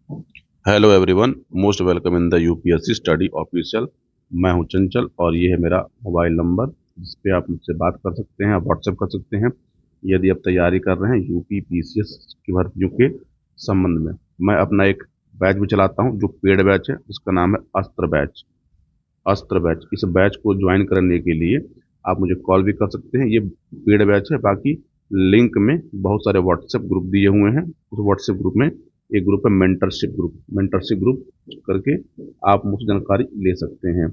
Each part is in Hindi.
Hello everyone, most welcome in the UPSC study official. मैं हूं चंचल और ये है मेरा मोबाइल नंबर जिस पे आप मुझसे बात कर सकते हैं, आप व्हाट्सएप कर सकते हैं यदि आप तैयारी कर रहे हैं यूपी पीसीएस की भर्तियों के संबंध में। मैं अपना एक बैच भी चलाता हूं जो पेड बैच है, उसका नाम है अस्त्र बैच। अस्त्र बैच, इस बैच को ज्वाइन करने के लिए आप मुझे कॉल भी कर सकते हैं। ये पेड बैच है। बाकी लिंक में बहुत सारे व्हाट्सएप ग्रुप दिए हुए हैं। उस व्हाट्सएप ग्रुप में एक ग्रुप है मेंटरशिप ग्रुप करके आप मुझसे जानकारी ले सकते हैं।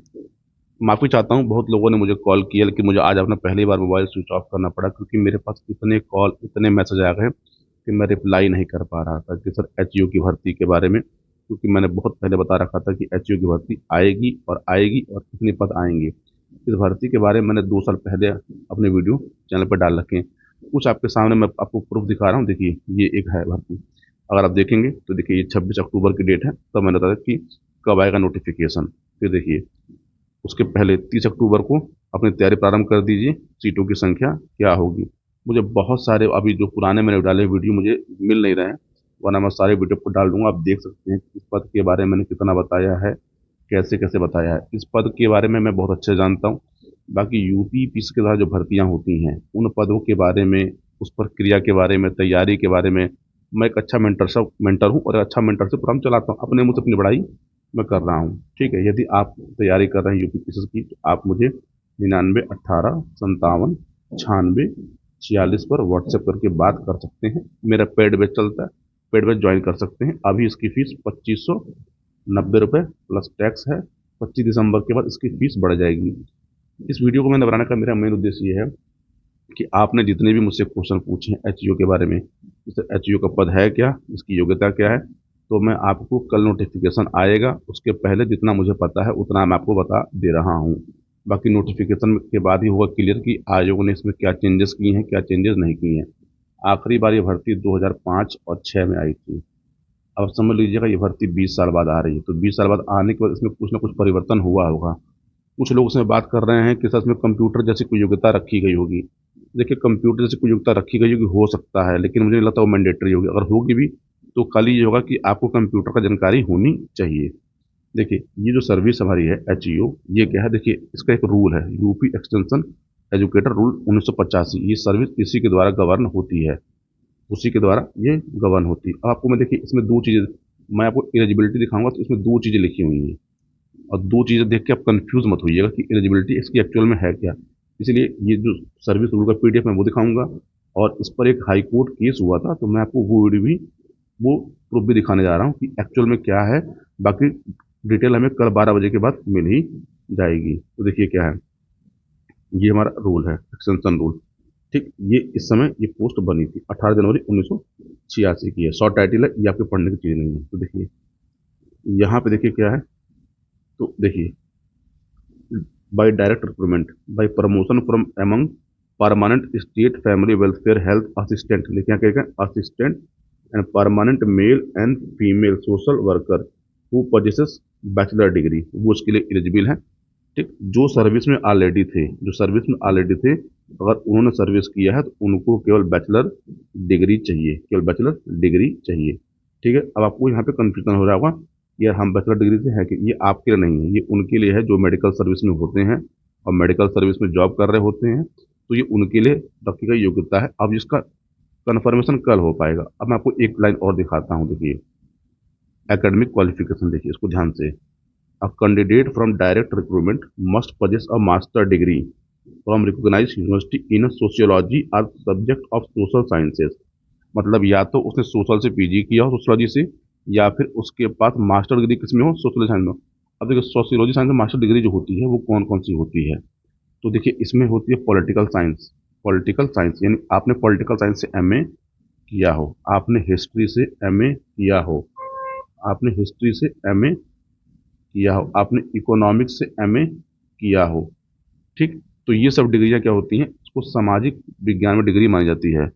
माफ़ी चाहता हूँ, बहुत लोगों ने मुझे कॉल किया लेकिन मुझे आज अपना पहली बार मोबाइल स्विच ऑफ करना पड़ा क्योंकि मेरे पास इतने कॉल इतने मैसेज आ गए कि मैं रिप्लाई नहीं कर पा रहा था कि सर एचयू की भर्ती के बारे में, क्योंकि मैंने बहुत पहले बता रखा था कि एचयू की भर्ती आएगी और कितने पद आएंगे। इस भर्ती के बारे में मैंने 2 साल पहले अपने वीडियो चैनल पर डाल रखे हैं। कुछ आपके सामने मैं आपको प्रूफ दिखा रहा हूँ। देखिए, ये एक है भर्ती। अगर आप देखेंगे तो देखिए, ये 26 अक्टूबर की डेट है, तब मैंने बताया कि कब आएगा नोटिफिकेशन। फिर देखिए, उसके पहले 30 अक्टूबर को अपनी तैयारी प्रारंभ कर दीजिए, सीटों की संख्या क्या होगी। मुझे बहुत सारे अभी जो पुराने मैंने डाले वीडियो मुझे मिल नहीं रहे हैं, वरना मैं सारे वीडियो पर डाल दूंगा। आप देख सकते हैं कि इस पद के बारे में मैंने कितना बताया है, कैसे कैसे बताया है। इस पद के बारे में मैं बहुत अच्छे जानता हूँ। बाकी यूपी पीस के साथ जो भर्तियां होती हैं उन पदों के बारे में, उस प्रक्रिया के बारे में, तैयारी के बारे में मैं एक अच्छा मेंटर हूँ और अच्छा मेंटरशिप प्रोग्राम चलाता हूँ। अपने मुझसे अपनी बड़ाई मैं कर रहा हूँ। ठीक है, यदि आप तैयारी कर रहे हैं यूपी पीसीएस की तो आप मुझे 99 18 57 96 पर व्हाट्सएप करके बात कर सकते हैं। मेरा पेड बैच चलता है, पेड बैच ज्वाइन कर सकते हैं। अभी इसकी फीस 2590 रुपये प्लस टैक्स है। 25 दिसंबर के बाद इसकी फीस बढ़ जाएगी। इस वीडियो को मैंने बनाने का मेरा मेन उद्देश्य ये है कि आपने जितने भी मुझसे क्वेश्चन पूछे हैं एचईओ के बारे में, जैसे एचईओ का पद है क्या, इसकी योग्यता क्या है, तो मैं आपको कल नोटिफिकेशन आएगा उसके पहले जितना मुझे पता है उतना मैं आपको बता दे रहा हूँ। बाकी नोटिफिकेशन के बाद ही होगा क्लियर कि आयोग ने इसमें क्या चेंजेस किए हैं, क्या चेंजेस नहीं किए हैं। आखिरी बार ये भर्ती 2005 और 6 में आई थी। अब समझ लीजिएगा ये भर्ती 20 साल बाद आ रही है, तो 20 साल बाद आने के बाद इसमें कुछ ना कुछ परिवर्तन हुआ होगा। कुछ लोग उसमें बात कर रहे हैं कि सच में कंप्यूटर जैसी कोई योग्यता रखी गई होगी। देखिए, कंप्यूटर जैसी कोई योग्यता रखी गई होगी, हो सकता है, लेकिन मुझे नहीं लगता वो मैंडेटरी होगी। अगर होगी भी तो खाली ये होगा कि आपको कंप्यूटर का जानकारी होनी चाहिए। देखिए, ये जो सर्विस हमारी है एचईओ, ये क्या है, देखिए इसका एक रूल है, यूपी एक्सटेंशन एजुकेटर रूल 1985। ये सर्विस इसी के द्वारा गवर्न होती है, उसी के द्वारा ये गवर्न होती है। अब आपको मैं देखिए इसमें दो चीज़ें, मैं आपको एलिजिबिलिटी दिखाऊंगा तो इसमें दो चीज़ें लिखी हुई हैं और दो चीज़ें देख के आप कंफ्यूज मत होइएगा कि एलिजिबिलिटी इसकी एक्चुअल में है क्या। इसलिए ये जो सर्विस रूल का पीडीएफ मैं वो दिखाऊंगा और इस पर एक हाई कोर्ट केस हुआ था तो मैं आपको वो वीडियो भी, वो प्रूफ भी दिखाने जा रहा हूँ कि एक्चुअल में क्या है। बाकी डिटेल हमें कल 12 बजे के बाद मिल ही जाएगी। तो देखिए क्या है, ये हमारा रूल है, एक्सटेंशन रूल। ठीक, ये इस समय ये पोस्ट बनी थी 18 जनवरी 1986 की है। शॉर्ट टाइटल है, ये आपके पढ़ने की चीज़ नहीं है। तो देखिए यहाँ पे देखिए क्या है, तो देखिए, by direct recruitment, by promotion from among permanent state family welfare health assistant, लिखे यहाँ क्या, assistant and permanent male and female social worker who possesses bachelor degree, वो उसके लिए एलिजिबल है। ठीक, जो सर्विस में ऑलरेडी थे, जो सर्विस में ऑलरेडी थे, अगर उन्होंने सर्विस किया है तो उनको केवल बैचलर डिग्री चाहिए, केवल बैचलर डिग्री चाहिए। ठीक है, अब आपको यहाँ पे कंफ्यूजन हो रहा होगा यार हम बैचलर डिग्री से है कि, ये आपके लिए नहीं है, ये उनके लिए है जो मेडिकल सर्विस में होते हैं और मेडिकल सर्विस में जॉब कर रहे होते हैं। तो ये उनके लिए रखी गई योग्यता है। अब इसका कन्फर्मेशन कल हो पाएगा। अब मैं आपको एक लाइन और दिखाता हूँ। देखिए, एकेडमिक क्वालिफिकेशन देखिए, इसको ध्यान से। A candidate from direct recruitment must possess a master degree from recognized university in sociology or subject of social sciences। मतलब या तो उसने सोशल से पीजी किया हो, सोशोलॉजी से, या फिर उसके पास मास्टर डिग्री किस में हो, सोशल साइंस में। अब देखिए, सोशियोलॉजी साइंस में मास्टर डिग्री जो होती है वो कौन कौन सी होती है, तो देखिए इसमें होती है पॉलिटिकल साइंस। पॉलिटिकल साइंस यानी आपने पॉलिटिकल साइंस से एमए किया हो, आपने हिस्ट्री से एमए किया हो, आपने हिस्ट्री से एमए किया हो, आपने इकोनॉमिक्स से एमए किया हो। ठीक, तो ये सब डिग्रियां क्या होती हैं, इसको सामाजिक विज्ञान में डिग्री मानी जाती है।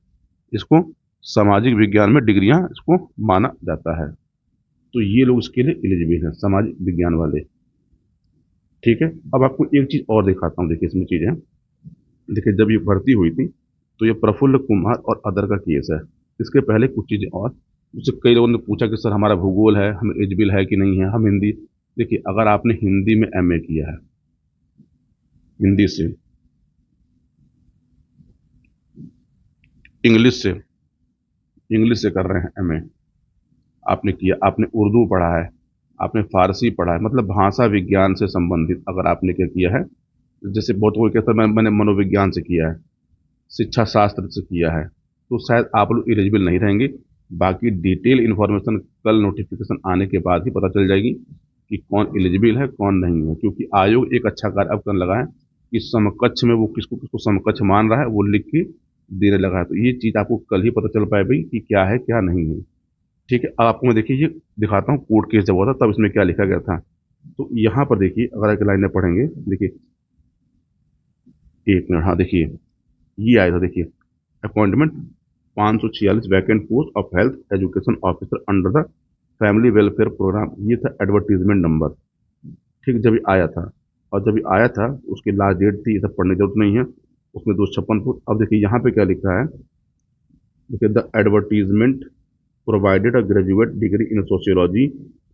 इसको सामाजिक विज्ञान में डिग्रियां इसको माना जाता है। तो ये लोग इसके लिए एलिजिबल हैं, सामाजिक विज्ञान वाले। ठीक है, अब आपको एक चीज़ और दिखाता हूँ। देखिए इसमें चीज़ें, देखिए जब ये भर्ती हुई थी तो ये प्रफुल्ल कुमार और अदर का केस है। इसके पहले कुछ चीज़ें और, मुझसे कई लोगों ने पूछा कि सर हमारा भूगोल है, हम एलिजिबल है कि नहीं है, हम हिंदी। देखिए, अगर आपने हिंदी में एमए किया है, हिंदी से, इंग्लिश से, इंग्लिश से कर रहे हैं एमए, आपने किया, आपने उर्दू पढ़ा है, आपने फारसी पढ़ा है, मतलब भाषा विज्ञान से संबंधित अगर आपने क्या किया है, जैसे बहुत कोई कहता है मैंने मनोविज्ञान से किया है, शिक्षा शास्त्र से किया है, तो शायद आप लोग एलिजिबल नहीं रहेंगे। बाकी डिटेल इन्फॉर्मेशन कल नोटिफिकेशन आने के बाद ही पता चल जाएगी कि कौन एलिजिबल है कौन नहीं है, क्योंकि आयोग एक अच्छा कार्य अब करने लगा है कि समकक्ष में वो किसको किसको समकक्ष मान रहा है वो लिख के देने लगा है। तो ये चीज़ आपको कल ही पता चल पाए भाई कि क्या है क्या नहीं है। ठीक है, अब आपको मैं देखिए ये दिखाता हूँ, कोर्ट केस जब हुआ था तब इसमें क्या लिखा गया था। तो यहाँ पर देखिए, अगर एक लाइन में पढ़ेंगे, देखिए, एक मिनट, हाँ देखिए, ये आया था, देखिए, appointment 546 vacant post of health education officer under the family welfare programme, ये था एडवर्टीजमेंट नंबर। ठीक, जब ये आया था, और जब ये आया था उसकी लास्ट डेट थी, ये सब पढ़ने की जरूरत नहीं है, उसमें 256 फुट। अब देखिए यहाँ पे क्या लिखा है, देखिए, the advertisement provided a graduate degree in sociology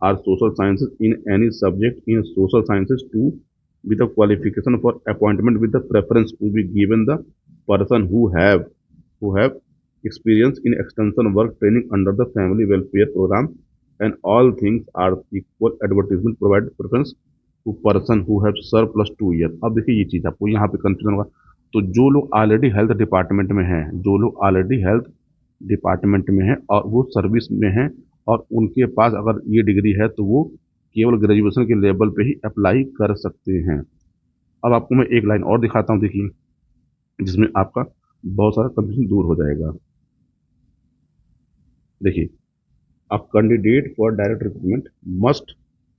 or social sciences in any subject in social sciences to with a qualification for appointment with the preference to be given the person who have experience in extension work training under the family welfare program, and all things are equal, advertisement provide preference to person who have served plus 2 years। अब देखिए ये चीज़ आपको यहाँ पे कंफ्यूजन होगा। तो जो लोग ऑलरेडी हेल्थ डिपार्टमेंट में हैं, जो लोग ऑलरेडी हेल्थ डिपार्टमेंट में है और वो सर्विस में है, और उनके पास अगर ये डिग्री है तो वो केवल ग्रेजुएशन के लेवल पे ही अप्लाई कर सकते हैं। अब आपको मैं एक लाइन और दिखाता हूँ, देखिए, जिसमें आपका बहुत सारा कंफ्यूजन दूर हो जाएगा। देखिए, a candidate for direct recruitment must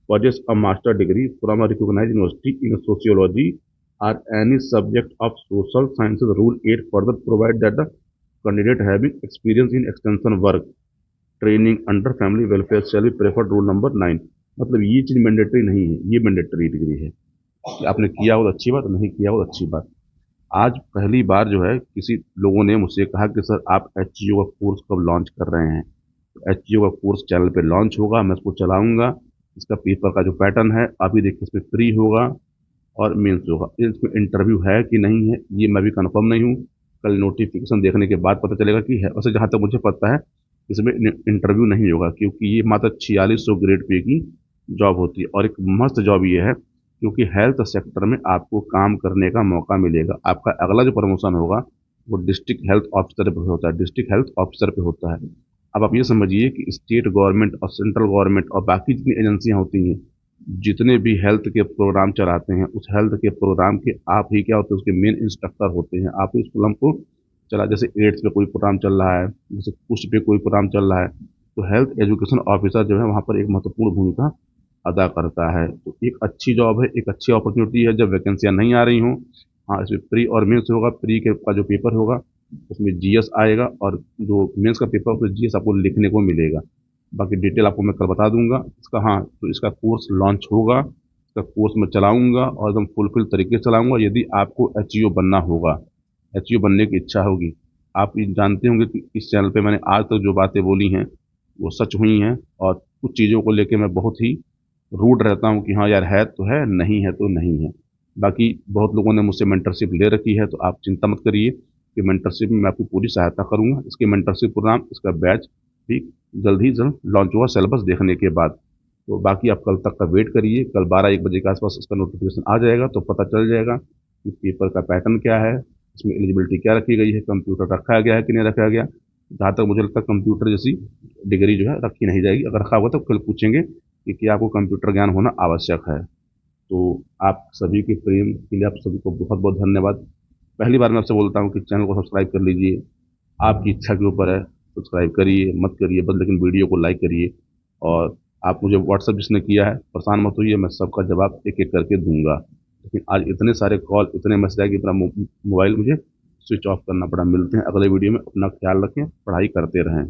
possess a master degree from a recognized university in sociology or any subject of social sciences। Rule 8 further provide that the candidate having experience in extension work training under family welfare shall be preferred. Rule number 9। मतलब ये चीज़ मैंडेटरी नहीं है, ये मैंडेटरी डिग्री है कि आपने किया हो तो अच्छी बात, नहीं किया हो तो अच्छी बात। आज पहली बार जो है किसी लोगों ने मुझसे कहा कि सर आप एचजीओ का कोर्स कब लॉन्च कर रहे हैं। तो एचजीओ का कोर्स चैनल पे लॉन्च होगा, मैं उसको चलाऊंगा। इसका पेपर का जो पैटर्न है अभी देखिए, इसमें प्री होगा और मेंस होगा। इसमें इंटरव्यू है कि नहीं है ये मैं भी कंफर्म नहीं हूँ, कल नोटिफिकेशन देखने के बाद पता चलेगा कि है। वैसे जहाँ तक मुझे पता है इसमें इंटरव्यू नहीं होगा, क्योंकि ये मात्र 4600 ग्रेड पे की जॉब होती है, और एक मस्त जॉब ये है क्योंकि हेल्थ सेक्टर में आपको काम करने का मौका मिलेगा। आपका अगला जो प्रमोशन होगा वो डिस्ट्रिक्ट हेल्थ ऑफिसर पे होता है, डिस्ट्रिक्ट हेल्थ ऑफिसर पे होता है। अब आप ये समझिए कि स्टेट गवर्नमेंट और सेंट्रल गवर्नमेंट और बाकी जितनी एजेंसियां होती हैं, जितने भी हेल्थ के प्रोग्राम चलाते हैं, उस हेल्थ के प्रोग्राम के आप ही क्या होते हैं, उसके मेन इंस्ट्रक्टर होते हैं। आप ही उस प्रोग्राम को चला, जैसे एड्स पे कोई प्रोग्राम चल रहा है, जैसे कुष्ठ पे कोई प्रोग्राम चल रहा है, तो हेल्थ एजुकेशन ऑफिसर जो है वहाँ पर एक महत्वपूर्ण भूमिका अदा करता है। तो एक अच्छी जॉब है, एक अच्छी अपॉर्चुनिटी है जब वैकेंसियाँ नहीं आ रही हों। हाँ, इसमें प्री और मेंस होगा। प्री के का जो पेपर होगा उसमें जीएस आएगा, और जो मेंस का पेपर उसमें जीएस आपको लिखने को मिलेगा। बाकी डिटेल आपको मैं कल बता दूंगा इसका। हाँ, तो इसका कोर्स लॉन्च होगा, इसका कोर्स मैं चलाऊंगा और एकदम फुलफिल तरीके से चलाऊंगा। यदि आपको एचईओ बनना होगा, एचईओ बनने की इच्छा होगी, आप ये जानते होंगे कि इस चैनल पे मैंने आज तक जो बातें बोली हैं वो सच हुई हैं, और कुछ चीज़ों को लेके मैं बहुत ही रूड रहता हूँ कि हाँ यार है तो है, नहीं है तो नहीं है। बाकी बहुत लोगों ने मुझसे मेंटरशिप ले रखी है, तो आप चिंता मत करिए कि मेंटरशिप में मैं आपकी पूरी सहायता करूँगा। इसके मेंटरशिप प्रोग्राम, इसका बैच भी जल्द ही जल्द लॉन्च होगा सिलेबस देखने के बाद। तो बाकी आप कल तक का वेट करिए, कल 12-1 बजे के आसपास इसका नोटिफिकेशन आ जाएगा, तो पता चल जाएगा कि पेपर का पैटर्न क्या है, इसमें एलिजिबिलिटी क्या रखी गई है, कंप्यूटर रखा गया है कि नहीं रखा गया। जहाँ तक मुझे लगता है कंप्यूटर जैसी डिग्री जो है रखी नहीं जाएगी, अगर रखा होगा तो कल पूछेंगे कि क्या आपको कंप्यूटर ज्ञान होना आवश्यक है। तो आप सभी के प्रेम के लिए आप सभी को बहुत बहुत धन्यवाद। पहली बार मैं आपसे बोलता हूँ कि चैनल को सब्सक्राइब कर लीजिए, आपकी इच्छा के ऊपर है, सब्सक्राइब करिए मत करिए बस, लेकिन वीडियो को लाइक करिए। और आप मुझे व्हाट्सअप जिसने किया है परेशान मत होइए, मैं सबका जवाब एक एक करके दूंगा। लेकिन आज इतने सारे कॉल, इतने मैसेज आए कि मेरा मोबाइल मुझे स्विच ऑफ करना पड़ा। मिलते हैं अगले वीडियो में, अपना ख्याल रखें, पढ़ाई करते रहें।